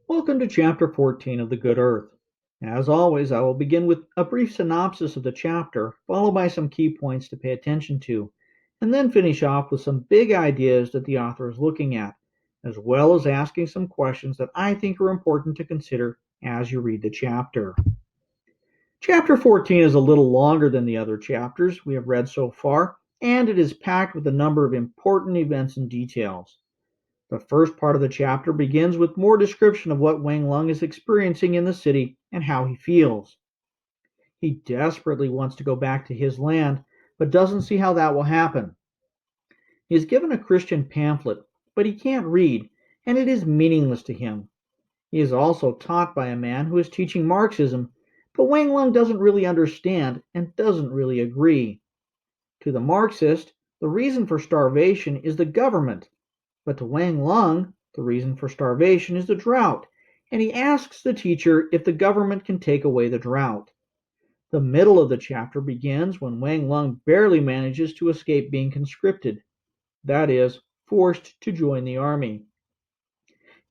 Welcome to Chapter 14 of The Good Earth. As always, I will begin with a brief synopsis of the chapter, followed by some key points to pay attention to, and then finish off with some big ideas that the author is looking at, as well as asking some questions that I think are important to consider as you read the chapter. Chapter 14 is a little longer than the other chapters we have read so far, and it is packed with a number of important events and details. The first part of the chapter begins with more description of what Wang Lung is experiencing in the city and how he feels. He desperately wants to go back to his land, but doesn't see how that will happen. He is given a Christian pamphlet, but he can't read, and it is meaningless to him. He is also taught by a man who is teaching Marxism, but Wang Lung doesn't really understand and doesn't really agree. To the Marxist, the reason for starvation is the government, but to Wang Lung, the reason for starvation is the drought, and he asks the teacher if the government can take away the drought. The middle of the chapter begins when Wang Lung barely manages to escape being conscripted, that is, forced to join the army.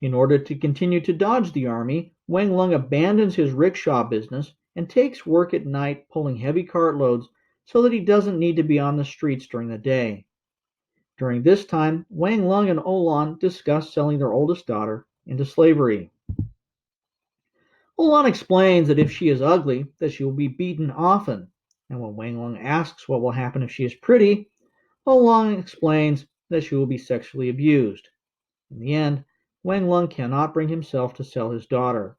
In order to continue to dodge the army, Wang Lung abandons his rickshaw business and takes work at night pulling heavy cartloads so that he doesn't need to be on the streets during the day. During this time, Wang Lung and Olan discuss selling their oldest daughter into slavery. Olan explains that if she is ugly, that she will be beaten often, and when Wang Lung asks what will happen if she is pretty, Olan explains that she will be sexually abused. In the end, Wang Lung cannot bring himself to sell his daughter.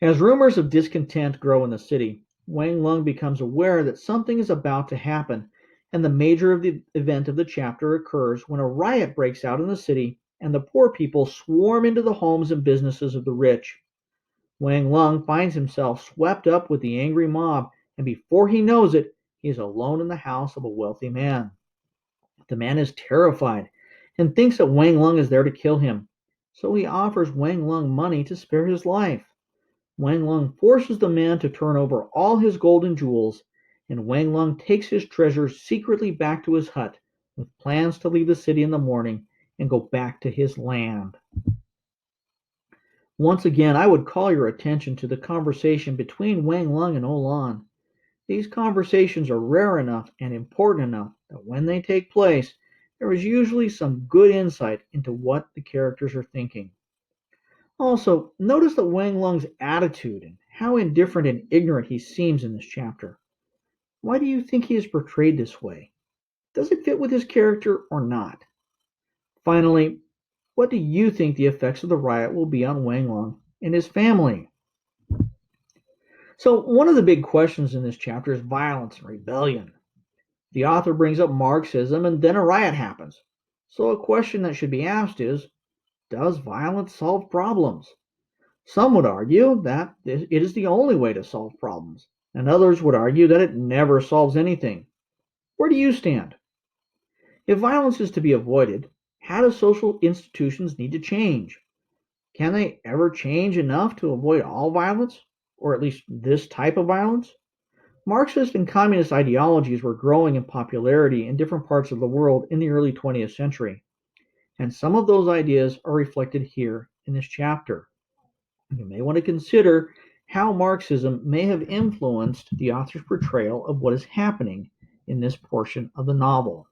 As rumors of discontent grow in the city, Wang Lung becomes aware that something is about to happen, and the major event of the chapter occurs when a riot breaks out in the city and the poor people swarm into the homes and businesses of the rich. Wang Lung finds himself swept up with the angry mob, and before he knows it, he is alone in the house of a wealthy man. The man is terrified and thinks that Wang Lung is there to kill him, so he offers Wang Lung money to spare his life. Wang Lung forces the man to turn over all his gold and jewels, and Wang Lung takes his treasures secretly back to his hut with plans to leave the city in the morning and go back to his land. Once again, I would call your attention to the conversation between Wang Lung and Olan. These conversations are rare enough and important enough that when they take place, there is usually some good insight into what the characters are thinking. Also, notice that Wang Lung's attitude and how indifferent and ignorant he seems in this chapter. Why do you think he is portrayed this way? Does it fit with his character or not? Finally, what do you think the effects of the riot will be on Wang Lung and his family? So, one of the big questions in this chapter is violence and rebellion. The author brings up Marxism and then a riot happens. So, a question that should be asked is, does violence solve problems? Some would argue that it is the only way to solve problems, and others would argue that it never solves anything. Where do you stand? If violence is to be avoided, how do social institutions need to change? Can they ever change enough to avoid all violence, or at least this type of violence? Marxist and communist ideologies were growing in popularity in different parts of the world in the early 20th century, and some of those ideas are reflected here in this chapter. You may want to consider how Marxism may have influenced the author's portrayal of what is happening in this portion of the novel.